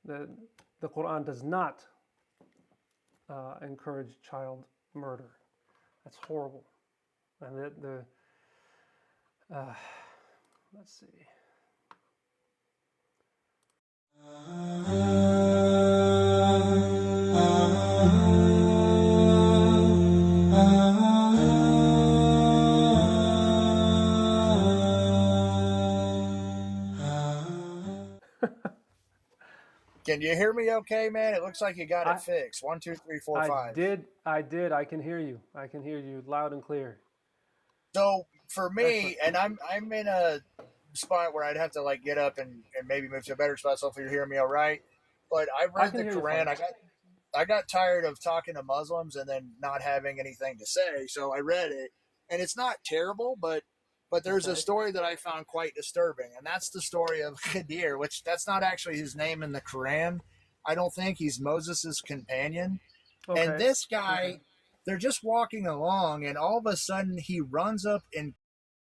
The Quran does not encourage child murder. That's horrible. And let's see. Can you hear me okay, man? It looks like you got I it fixed. 1, 2, 3, 4, I 5. did. I did. I can hear you. I can hear you loud and clear. So for Excellent. me, and I'm in a spot where I'd have to like get up and maybe move to a better spot. So hopefully you're hearing me all right. But I I read can the hear you Quran. fine. I got tired of talking to Muslims and then not having anything to say. So I read it, and it's not terrible, but there's a Okay. story that I found quite disturbing, and that's the story of Khadr, which that's not actually his name in the Quran. I don't think he's Moses' companion. And Okay. this Okay. guy, they're just walking along, and all of a sudden he runs up and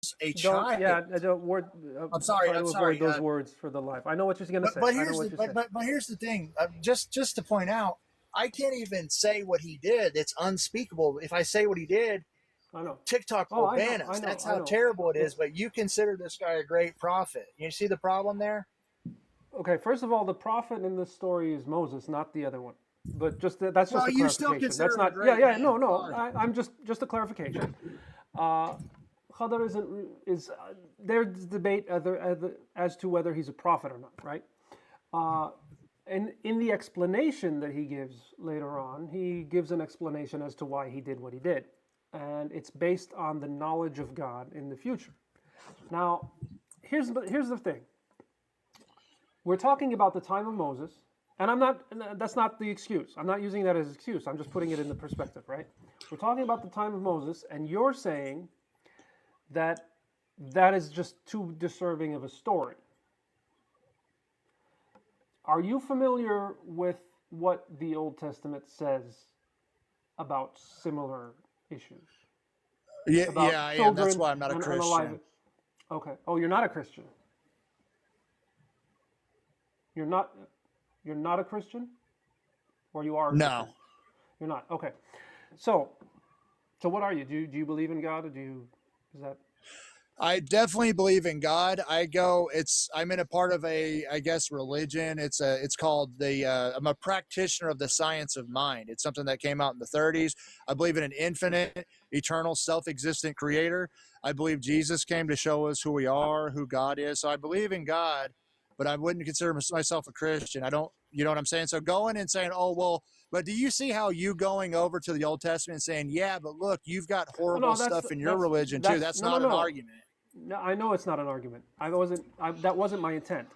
kills a Don't. child. Yeah. I don't word. I'm sorry. Try I'm to avoid sorry. those words for the life. I know what you're gonna But say. but I know here's what the you're saying. but here's the thing. Just to point out, I can't even say what he did. It's unspeakable. If I say what he did, I know. TikTok Oh, will I know. ban I us. know. That's I how know. terrible it is. It's But you consider this guy a great prophet. You see the problem there? okay. First of all, the prophet in this story is Moses, not the other one. But that's just Well, a you still clarification. That's consider him a not. Yeah. great Yeah. No. man. No. Sorry. I'm just a clarification. Uh, Khadr isn't is there's debate as to whether he's a prophet or not, right? Uh, and in the explanation that he gives later on, he gives an explanation as to why he did what he did, and it's based on the knowledge of God in the future. Now, here's the thing: we're talking about the time of Moses, and I'm not. That's not the excuse. I'm not using that as an excuse. I'm just putting it in the perspective, right? We're talking about the time of Moses, and you're saying that that is just too deserving of a story. Are you familiar with what the Old Testament says about similar issues? Yeah, About I am. That's children why I'm not a and alive. Christian. Okay. Oh, you're not a Christian. You're not. You're not a Christian, or you are a Christian. No. You're not. Okay. So, so what are you? Do you believe in God, or do you? Is that I definitely believe in God. I'm in a part of I guess religion. It's called I'm a practitioner of the science of mind. It's something that came out in the 30s. I believe in an infinite, eternal, self-existent creator. I believe Jesus came to show us who we are, who God is. So I believe in God, but I wouldn't consider myself a Christian. I don't, you know what I'm saying? So going and saying, oh, well, but do you see how you going over to the Old Testament and saying, yeah, but look, you've got oh, horrible no? stuff in your religion too. That's No, no, not an no. argument. No, I know it's not an argument. That wasn't my intent.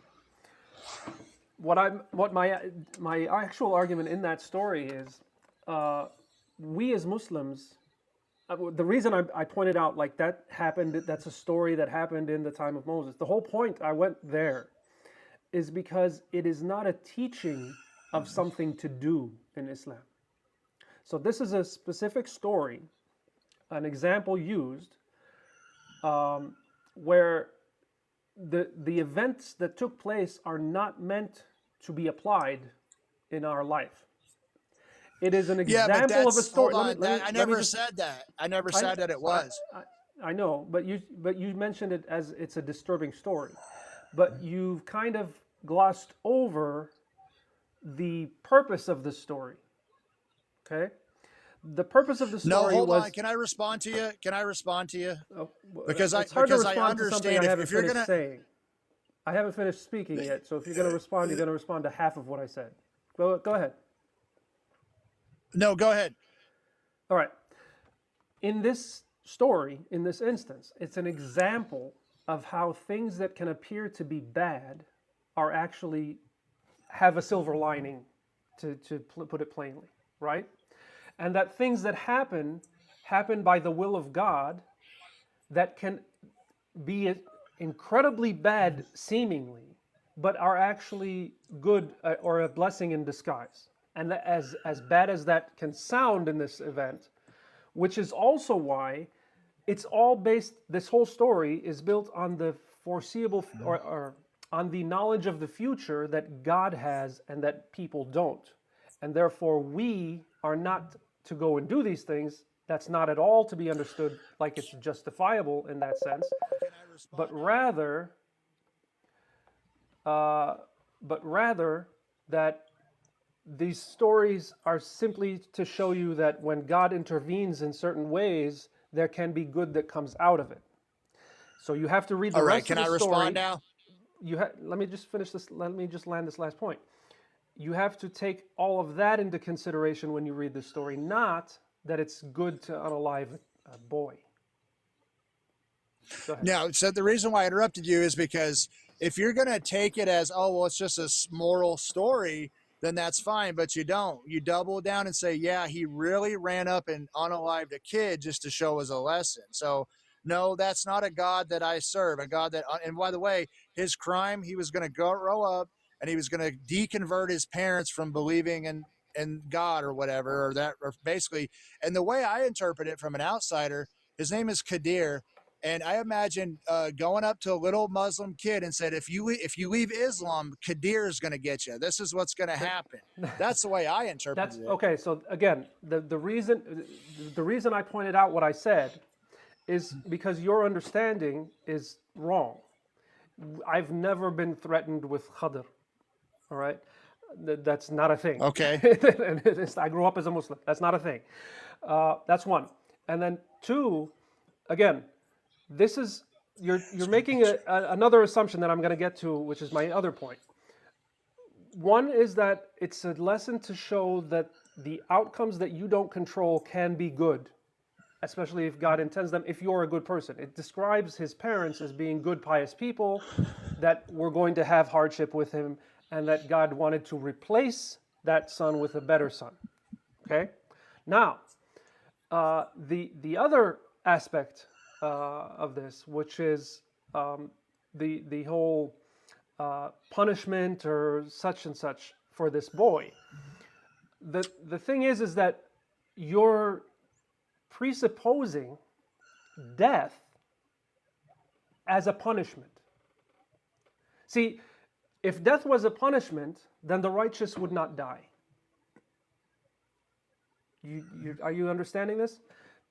What my actual argument in that story is, uh, we as Muslims. The reason I pointed out like that happened. That's a story that happened in the time of Moses. The whole point I went there is because it is not a teaching of something to do in Islam. So this is a specific story, an example used, where the events that took place are not meant to be applied in our life. It is an Yeah, but example of a that's story. hold on. That I Let me never just. said that. I never I, said that it I, was. I know, but you mentioned it as it's a disturbing story, but you've kind of glossed over the purpose of the story. Okay, the purpose of the No, story hold on. was. Can I respond to you? Can I respond to you? Oh, it's hard to Because I respond to something I understand haven't if you're finished gonna saying. I haven't finished speaking yet, so if you're going to respond, you're going to respond to half of what I said. Go ahead. no, go ahead. All right. In this story, in this instance, it's an example of how things that can appear to be bad are actually have a silver lining, to put it plainly, right? And that things that happen by the will of God that can be incredibly bad seemingly, but are actually good, or a blessing in disguise. And as bad as that can sound in this event, which is also why it's all based. This whole story is built on the foreseeable, or on the knowledge of the future that God has and that people don't. And therefore, we are not to go and do these things. That's not at all to be understood like it's justifiable in that sense, but rather, that these stories are simply to show you that when God intervenes in certain ways, there can be good that comes out of it. So you have to read the rest of the story. Can I respond now? Let me just finish this. Let me just land this last point. You have to take all of that into consideration when you read the story, not that it's good to unalive a boy. Go ahead. Now, so the reason why I interrupted you is because if you're going to take it as, oh, well, it's just a moral story, then that's fine, but you don't. You double down and say, yeah, he really ran up and unalived a kid just to show us a lesson. So, no, that's not a God that I serve, a God that, and by the way, his crime, he was going to grow up and he was going to deconvert his parents from believing in God or whatever, or basically, and the way I interpret it from an outsider, his name is Khadr. And I imagine going up to a little Muslim kid and said, if you leave Islam, Khadr is going to get you. This is what's going to happen. That's the way I interpret it. Okay. So again, the reason I pointed out what I said is because your understanding is wrong. I've never been threatened with Khadr. All right, that's not a thing. Okay. I grew up as a Muslim. That's not a thing. That's one. And then two, again. This is you're making another assumption that I'm going to get to, which is my other point. One is that it's a lesson to show that the outcomes that you don't control can be good, especially if God intends them, if you're a good person. It describes his parents as being good, pious people that were going to have hardship with him, and that God wanted to replace that son with a better son. Okay? Now, the other aspect of this, which is the whole punishment or such and such for this boy. The thing is that you're presupposing death as a punishment. See, if death was a punishment, then the righteous would not die. Are you understanding this?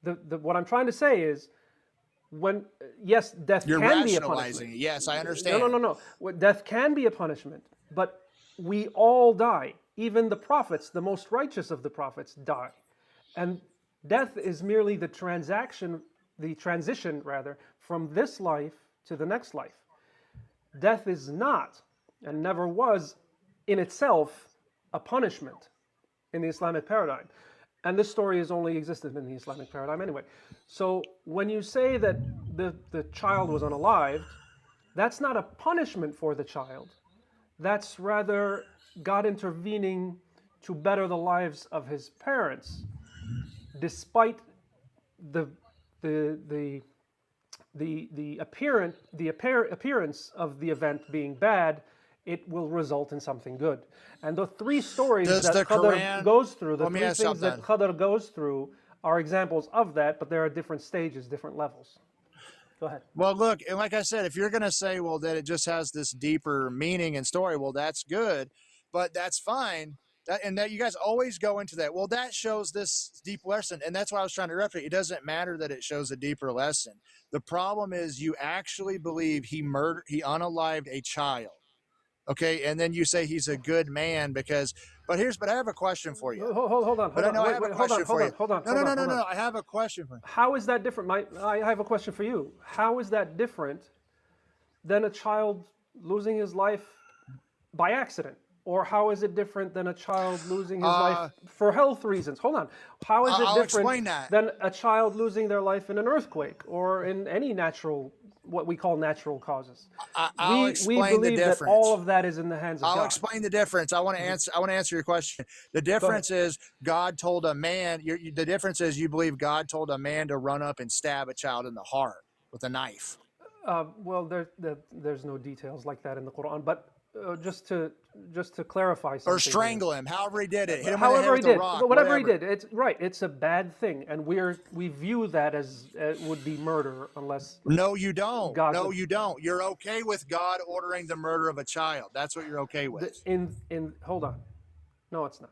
What I'm trying to say is, yes, death can be a punishment. Yes, I understand. No. Death can be a punishment, but we all die. Even the prophets, the most righteous of the prophets, die. And death is merely the transition from this life to the next life. Death is not, and never was, in itself, a punishment in the Islamic paradigm. And this story has only existed in the Islamic paradigm anyway. So when you say that the child was unalived, that's not a punishment for the child. That's rather God intervening to better the lives of his parents, despite the appearance of the event being bad. It will result in something good. And the three stories that Khadr goes through, the three things that Khadr goes through are examples of that, but there are different stages, different levels. Go ahead. Well, look, and like I said, if you're going to say, well, that it just has this deeper meaning and story, well, that's good, but that's fine. That you guys always go into that. Well, that shows this deep lesson, and that's why I was trying to reference. It doesn't matter that it shows a deeper lesson. The problem is you actually believe he unalived a child. Okay, and then you say he's a good man because, but I have a question for you. Hold on. I have a question for you. No. I have a question for you. How is that different? I have a question for you. How is that different than a child losing his life by accident? Or how is it different than a child losing his life for health reasons? Hold on. How is it different than a child losing their life in an earthquake or in any what we call natural causes? I'll explain we believe the difference. That all of that is in the hands of God. I'll explain the difference. I want to answer your question. The difference is God told a man. The difference is you believe God told a man to run up and stab a child in the heart with a knife. Well, there's no details like that in the Quran, but just to clarify something. Or strangle him, however he did it. Hit him in the head However he with a did, rock, but whatever he whatever. did, it's right. It's a bad thing, and we view that as would be murder unless No, you don't. God No, would- you don't. You're okay with God ordering the murder of a child. That's what you're okay with. in hold on, no, it's not.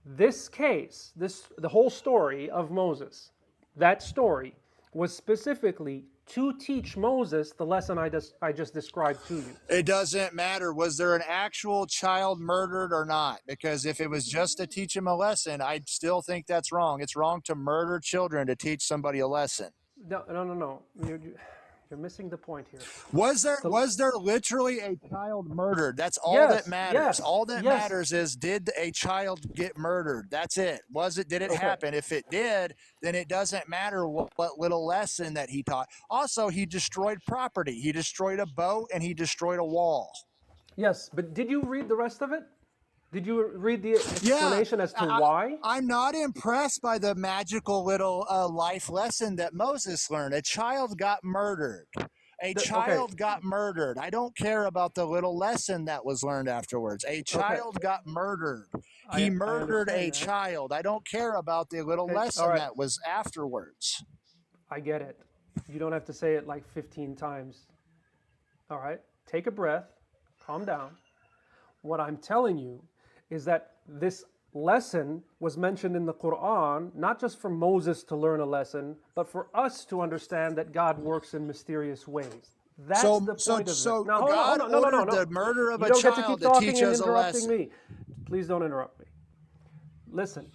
This case, the whole story of Moses, that story was specifically to teach Moses the lesson I just described to you. It doesn't matter. Was there an actual child murdered or not? Because if it was just to teach him a lesson, I still think that's wrong. It's wrong to murder children to teach somebody a lesson. No. You're missing the point here. Was there literally a child murdered? That's all Yes, that matters. yes, All that yes. matters is, did a child get murdered? That's it. Did it happen? If it did, then it doesn't matter what little lesson that he taught. Also, he destroyed property. He destroyed a boat and he destroyed a wall. Yes, but did you read the rest of it? Did you read the explanation as to why? I'm not impressed by the magical little life lesson that Moses learned. A child got murdered. A child got murdered. I don't care about the little lesson that was learned afterwards. A child got murdered. He murdered a child. I don't care about the little lesson that was afterwards. I get it. You don't have to say it like 15 times. All right? Take a breath. Calm down. What I'm telling you is that this lesson was mentioned in the Quran, not just for Moses to learn a lesson, but for us to understand that God works in mysterious ways. That's the point of this. So Now, God ordered the murder of a child to teach us a lesson. Me. Please don't interrupt me. Listen,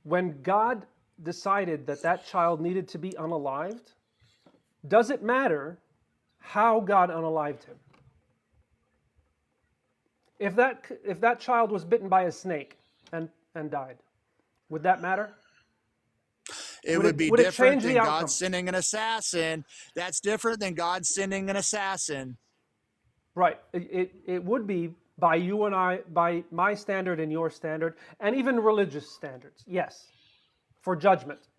when God decided that that child needed to be unalived, does it matter how God unalived him? If that child was bitten by a snake and died, would that matter? It would be different than God sending an assassin. That's different than God sending an assassin. Right. It would be by you and I, by my standard and your standard, and even religious standards, yes, for judgment.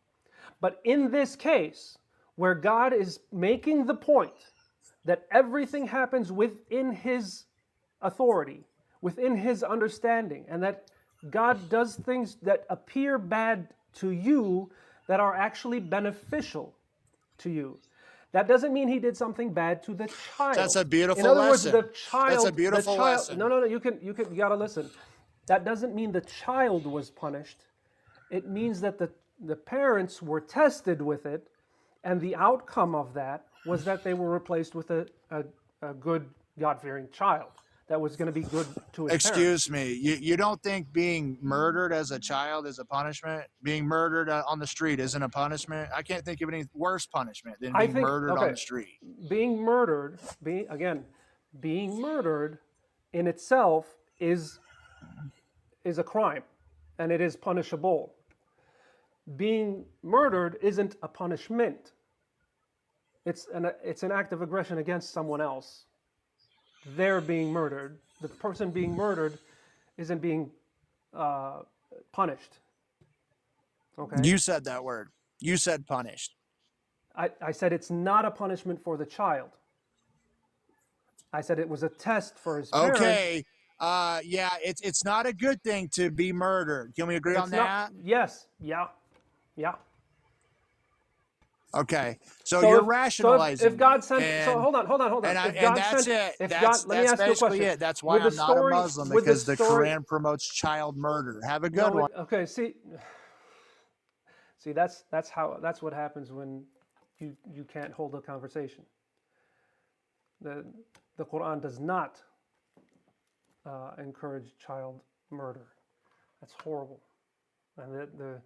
But in this case, where God is making the point that everything happens within his authority, within his understanding, and that God does things that appear bad to you that are actually beneficial to you. That doesn't mean he did something bad to the child. That's a beautiful lesson. In other words, lesson. the child. That's a beautiful lesson. No. You gotta listen. That doesn't mean the child was punished. It means that the parents were tested with it, and the outcome of that was that they were replaced with a good, God-fearing child that was going to be good to his Excuse me. You don't think being murdered as a child is a punishment? Being murdered on the street isn't a punishment? I can't think of any worse punishment than being murdered on the street. Being murdered in itself is a crime, and it is punishable. Being murdered isn't a punishment. It's an act of aggression against someone else. They're being murdered. The person being murdered isn't being punished. Okay. You said that word. You said punished. I said it's not a punishment for the child. I said it was a test for his parents. Okay. Yeah, it's not a good thing to be murdered. Can we agree on that? Yes. Yeah. Okay, so you're rationalizing. So if God sent, hold on. And that's it. That's basically it. That's why I'm not a Muslim, because the Quran promotes child murder. Have a good one. Okay, see, that's what happens when you can't hold a conversation. The Quran does not encourage child murder. That's horrible, and